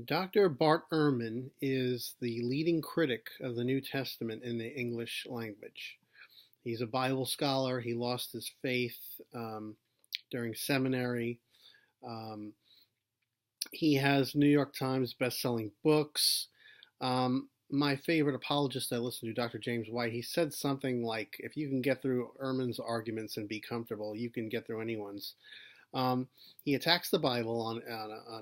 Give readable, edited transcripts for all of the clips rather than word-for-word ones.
Dr. Bart Ehrman is the leading critic of the New Testament in the English language. He's a Bible scholar. He lost his faith during seminary. He has New York Times best-selling books. My favorite apologist I listened to, Dr. James White, he said something like, if you can get through Ehrman's arguments and be comfortable, you can get through anyone's. He attacks the Bible on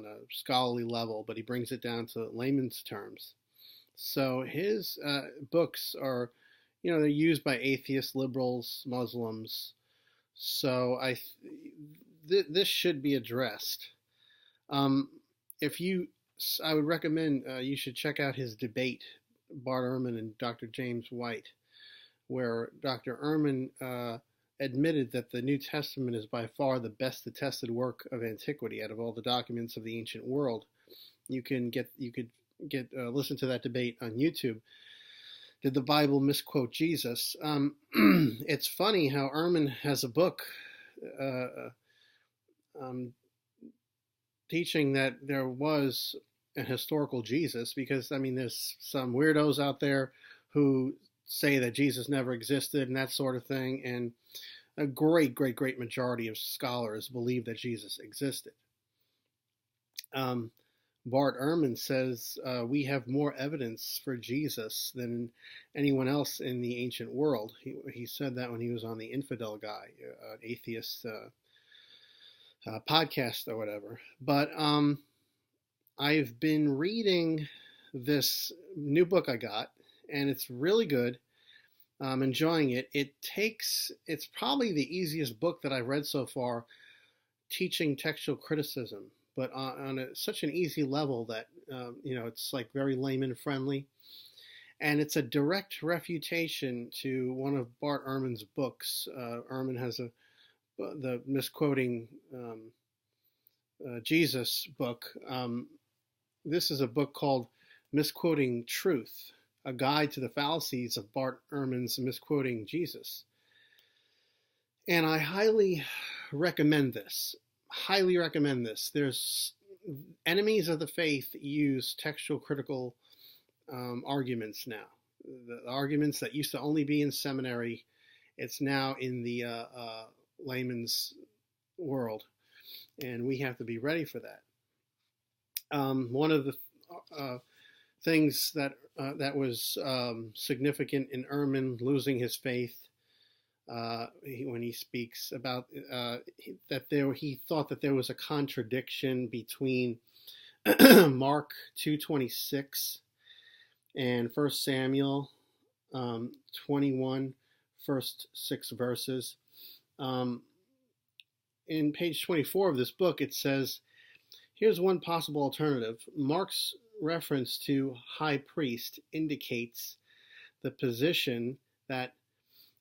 a scholarly level, but he brings it down to layman's terms. So his books are, they're used by atheists, liberals, Muslims. So this should be addressed. I would recommend you should check out his debate, Bart Ehrman and Dr. James White, where Dr. Ehrman admitted that the New Testament is by far the best attested work of antiquity out of all the documents of the ancient world. You could listen to that debate on YouTube. Did the Bible misquote Jesus? It's funny how Ehrman has a book teaching that there was a historical Jesus, because there's some weirdos out there who say that Jesus never existed and that sort of thing, and a great majority of scholars believe that Jesus existed. Bart Ehrman says we have more evidence for Jesus than anyone else in the ancient world. He said that when he was on the Infidel Guy, an atheist podcast or whatever. But I've been reading this new book I got, and it's really good. I'm enjoying it. It's probably the easiest book that I've read so far, teaching textual criticism, but on such an easy level that, it's like very layman friendly. And it's a direct refutation to one of Bart Ehrman's books. Ehrman has the misquoting Jesus book. This is a book called Misquoting Truth, a guide to the fallacies of Bart Ehrman's misquoting Jesus. And I highly recommend this. There's enemies of the faith use textual critical arguments now. The arguments that used to only be in seminary, it's now in the layman's world. And we have to be ready for that. One of the things that was significant in Ehrman losing his faith, when he speaks about he thought that there was a contradiction between Mark 2:26 and 1 Samuel 21, first 6 verses. In page 24 of this book, it says, here's one possible alternative. Mark's reference to high priest indicates the position that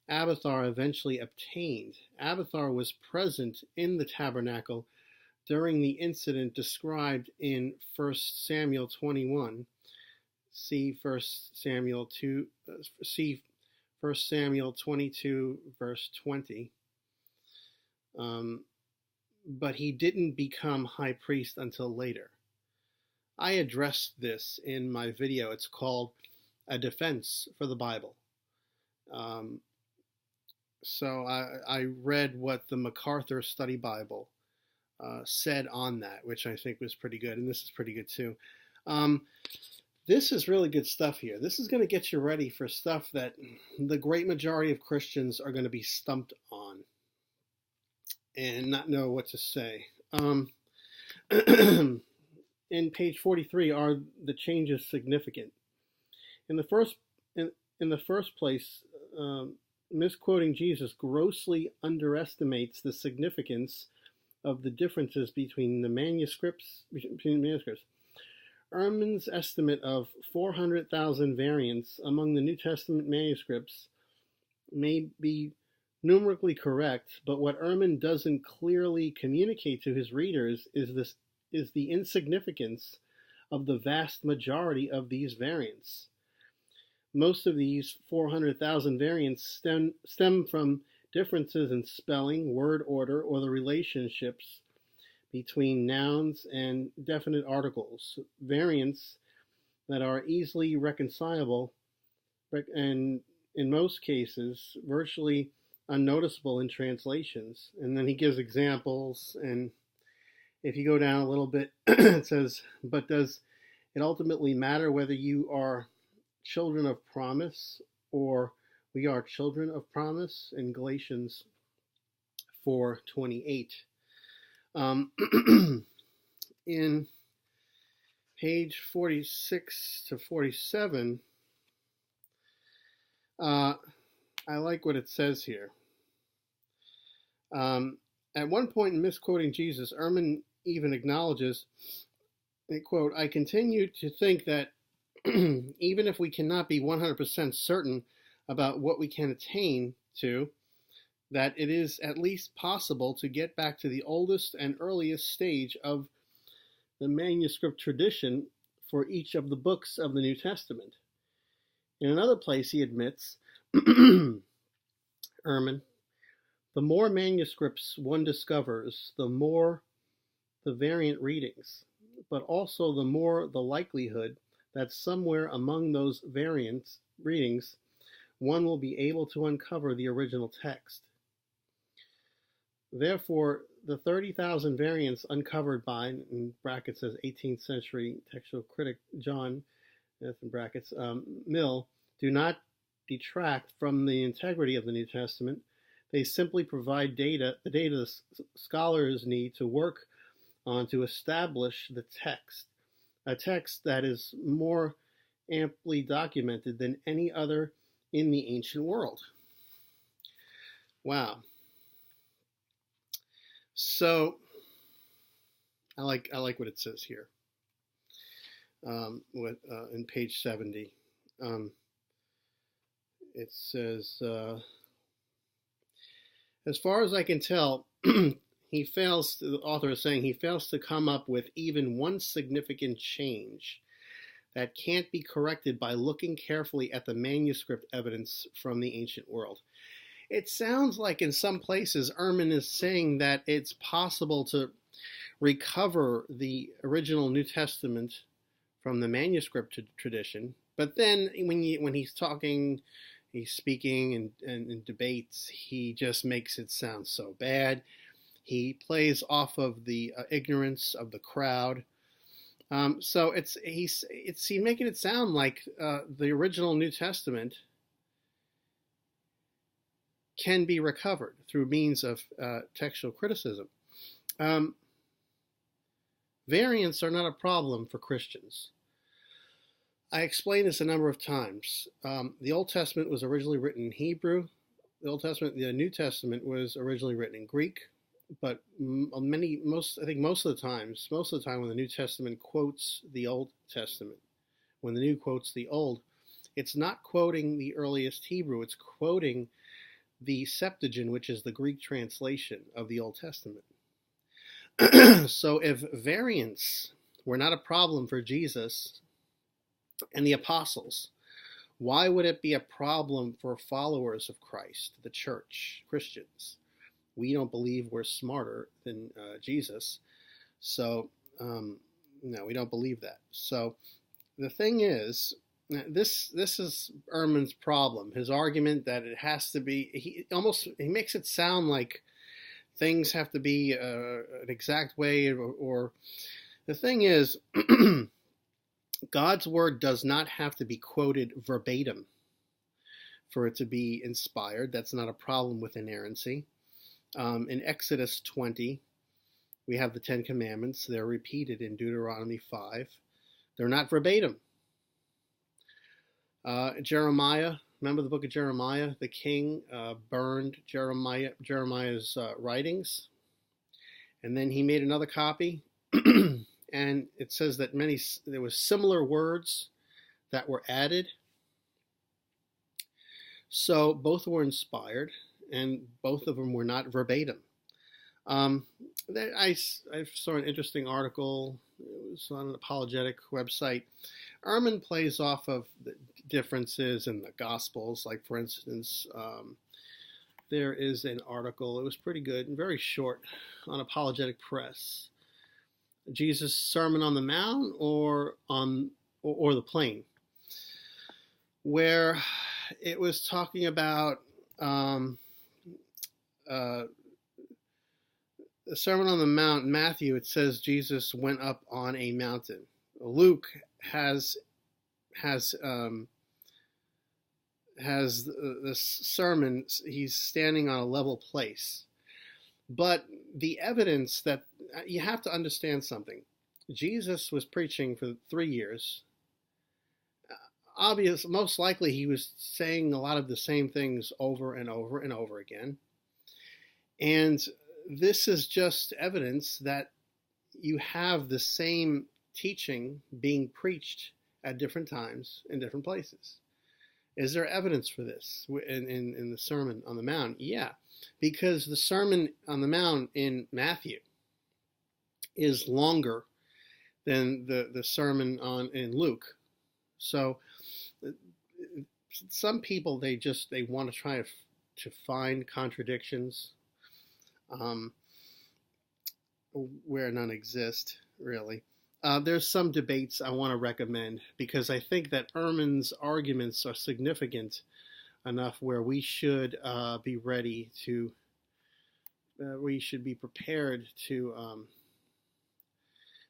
Abiathar eventually obtained. Abiathar was present in the tabernacle during the incident described in 1 Samuel 21. See 1 Samuel 22, verse 20. But he didn't become high priest until later. I addressed this in my video. It's called A Defense for the Bible. So I read what the MacArthur Study Bible said on that, which I think was pretty good, and this is pretty good too. This is really good stuff here. This is going to get you ready for stuff that the great majority of Christians are going to be stumped on and not know what to say. In page 43, are the changes significant? In the first place, misquoting Jesus grossly underestimates the significance of the differences between manuscripts. Ehrman's estimate of 400,000 variants among the New Testament manuscripts may be numerically correct, but what Ehrman doesn't clearly communicate to his readers is the insignificance of the vast majority of these variants. Most of these 400,000 variants stem from differences in spelling, word order, or the relationships between nouns and definite articles, variants that are easily reconcilable and, in most cases, virtually unnoticeable in translations. And then he gives examples, and if you go down a little bit, it says, but does it ultimately matter whether you are children of promise or we are children of promise in Galatians 4:28. In page 46 to 47, I like what it says here. At one point in misquoting Jesus, Ehrman even acknowledges, quote, I continue to think that even if we cannot be 100% certain about what we can attain to, that it is at least possible to get back to the oldest and earliest stage of the manuscript tradition for each of the books of the New Testament. In another place, he admits, Ehrman, the more manuscripts one discovers, the more the variant readings, but also the more the likelihood that somewhere among those variant readings, one will be able to uncover the original text. Therefore, the 30,000 variants uncovered by, in brackets says 18th century textual critic John, in brackets, Mill, do not detract from the integrity of the New Testament. They simply provide the data scholars need to work on to establish the text, a text that is more amply documented than any other in the ancient world. Wow. So I like what it says here. In page 70, it says, as far as I can tell, the author is saying he fails to come up with even one significant change that can't be corrected by looking carefully at the manuscript evidence from the ancient world. It sounds like in some places Ehrman is saying that it's possible to recover the original New Testament from the manuscript tradition, but then when he's speaking in debates, he just makes it sound so bad. He plays off of the ignorance of the crowd. So he's making it sound like the original New Testament can be recovered through means of textual criticism. Variants are not a problem for Christians. I explained this a number of times. The Old Testament was originally written in Hebrew. The New Testament was originally written in Greek. But most of the time when the New Testament quotes the Old Testament, when the New quotes the Old, it's not quoting the earliest Hebrew, it's quoting the Septuagint, which is the Greek translation of the Old Testament. So if variants were not a problem for Jesus and the apostles, why would it be a problem for followers of Christ, the church, Christians? We don't believe we're smarter than Jesus, so no, we don't believe that. So the thing is, this is Ehrman's problem. His argument that it has to be, he makes it sound like things have to be an exact way, or the thing is, God's word does not have to be quoted verbatim for it to be inspired. That's not a problem with inerrancy. In Exodus 20, we have the Ten Commandments. They're repeated in Deuteronomy 5. They're not verbatim. Jeremiah, remember the book of Jeremiah? The king burned Jeremiah's writings, and then he made another copy, and it says that there were similar words that were added. So both were inspired, and both of them were not verbatim. I saw an interesting article. It was on an apologetic website. Ehrman plays off of the differences in the Gospels. Like, for instance, there is an article, it was pretty good and very short, on Apologetic Press. Jesus' Sermon on the Mount or the plain, where it was talking about the Sermon on the Mount. In Matthew, it says Jesus went up on a mountain. Luke has this sermon. He's standing on a level place. But the evidence that you have to understand something. Jesus was preaching for 3 years. Most likely he was saying a lot of the same things over and over and over again. And this is just evidence that you have the same teaching being preached at different times in different places. Is there evidence for this in the Sermon on the Mount? Yeah, because the Sermon on the Mount in Matthew is longer than the sermon in Luke. So some people, they want to try to find contradictions where none exist, really. There's some debates I want to recommend because I think that Ehrman's arguments are significant enough where we should be ready to, we should be prepared to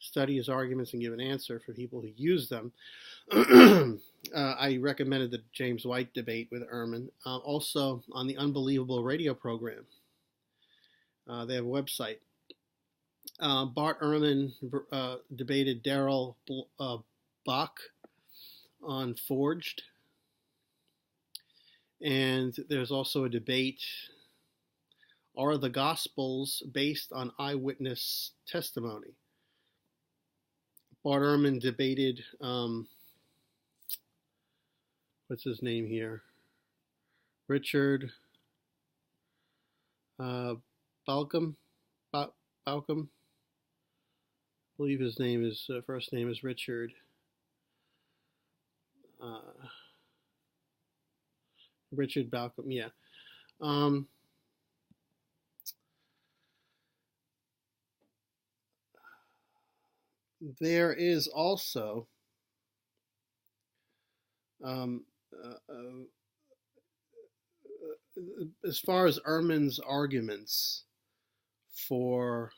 study his arguments and give an answer for people who use them. I recommended the James White debate with Ehrman. Also on the Unbelievable radio program. They have a website. Bart Ehrman debated Darrell Bach on Forged. And there's also a debate, are the Gospels based on eyewitness testimony? Bart Ehrman debated, what's his name here? Richard Balcom. Balcom. I believe his name is first name is Richard. Richard Balcom. Yeah. There is also as far as Ehrman's arguments for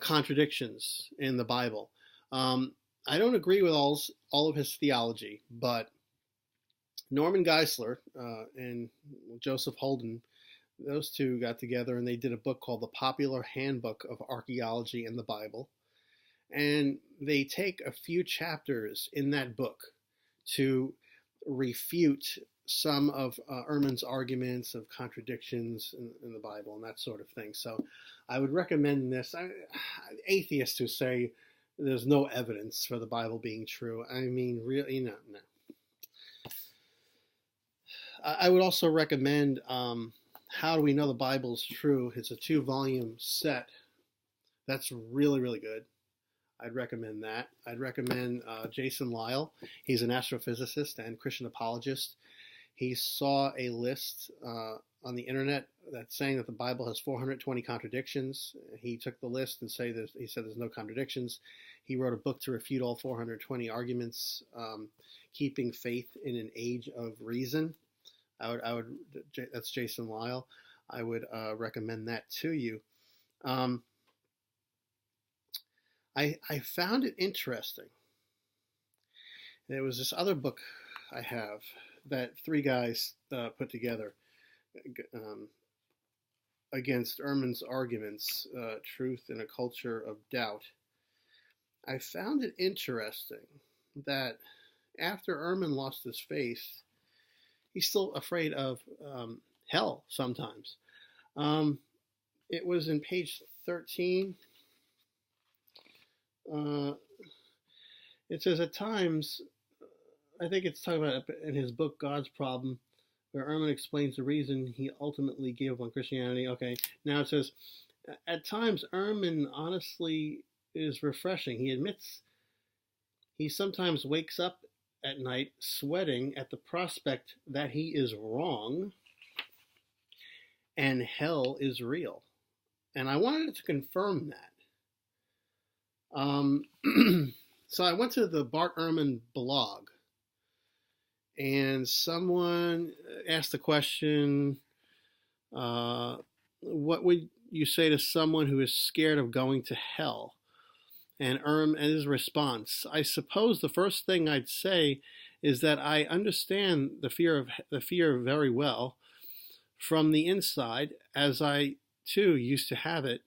contradictions in the Bible. I don't agree with all of his theology, but Norman Geisler and Joseph Holden, those two got together and they did a book called The Popular Handbook of Archaeology in the Bible. And they take a few chapters in that book to refute some of Ehrman's arguments of contradictions in the Bible and that sort of thing. So I would recommend this. Atheists who say there's no evidence for the Bible being true, I mean, really, no. I would also recommend How Do We Know the Bible's True? It's a 2-volume set. That's really, really good. I'd recommend that. I'd recommend Jason Lisle. He's an astrophysicist and Christian apologist. He saw a list on the internet that's saying that the Bible has 420 contradictions. He took the list and he said there's no contradictions. He wrote a book to refute all 420 arguments, Keeping Faith in an Age of Reason. That's Jason Lisle. I would recommend that to you. I found it interesting. There was this other book I have that 3 guys put together against Ehrman's arguments, Truth in a Culture of Doubt. I found it interesting that after Ehrman lost his faith, he's still afraid of hell sometimes. It was in page 13. It says at times, I think it's talking about in his book God's Problem, where Ehrman explains the reason he ultimately gave up on Christianity. Okay, now it says, at times Ehrman honestly is refreshing. He admits he sometimes wakes up at night sweating at the prospect that he is wrong and hell is real. And I wanted to confirm that. So I went to the Bart Ehrman blog, and someone asked the question, what would you say to someone who is scared of going to hell? And his response, I suppose the first thing I'd say is that I understand the fear very well from the inside, as I too used to have it.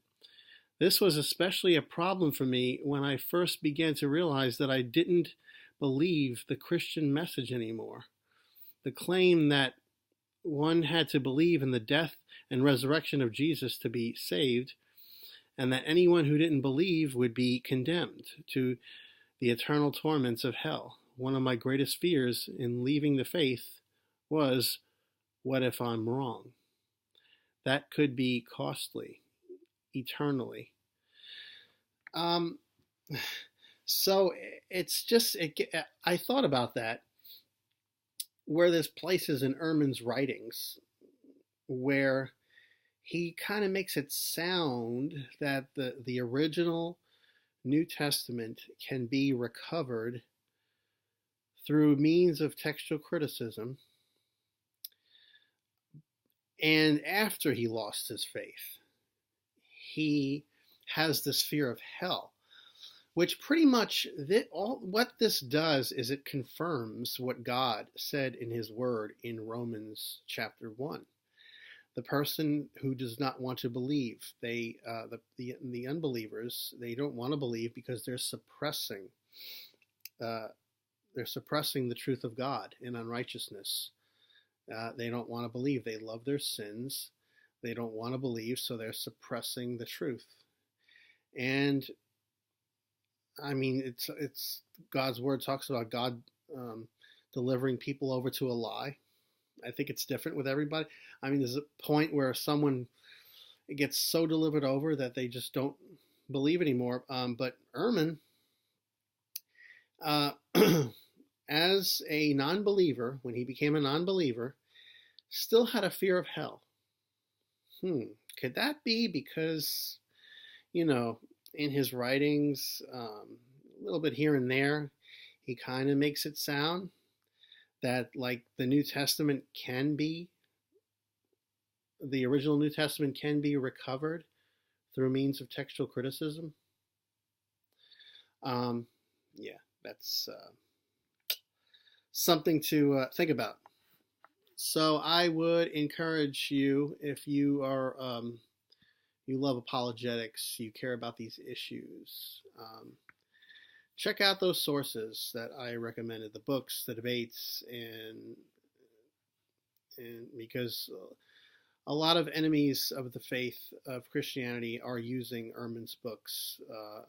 This was especially a problem for me when I first began to realize that I didn't believe the Christian message anymore. The claim that one had to believe in the death and resurrection of Jesus to be saved, and that anyone who didn't believe would be condemned to the eternal torments of hell. One of my greatest fears in leaving the faith was, what if I'm wrong? That could be costly, eternally. So it's just, I thought about that, where there's places in Ehrman's writings where he kind of makes it sound that the original New Testament can be recovered through means of textual criticism, and after he lost his faith, he has this fear of hell, which pretty much what this does is it confirms what God said in his word in Romans chapter 1. The person who does not want to believe, the unbelievers, they don't want to believe because they're suppressing the truth of God in unrighteousness. They don't want to believe. They love their sins. They don't want to believe, so they're suppressing the truth. And I mean, it's God's word talks about God delivering people over to a lie. I think it's different with everybody. I mean, there's a point where someone gets so delivered over that they just don't believe anymore. But Ehrman, as a non-believer, when he became a non-believer, still had a fear of hell. Could that be because, in his writings, a little bit here and there, he kind of makes it sound that like the original New Testament can be recovered through means of textual criticism? Yeah, that's something to think about. So I would encourage you, if you are you love apologetics, you care about these issues, check out those sources that I recommended, the books, the debates, and because a lot of enemies of the faith of Christianity are using Ehrman's books.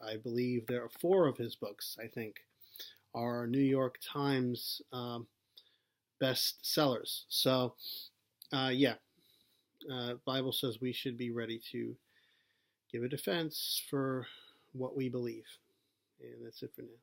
I believe there are 4 of his books, I think, are New York Times best sellers. So, Bible says we should be ready to give a defense for what we believe. And that's it for now.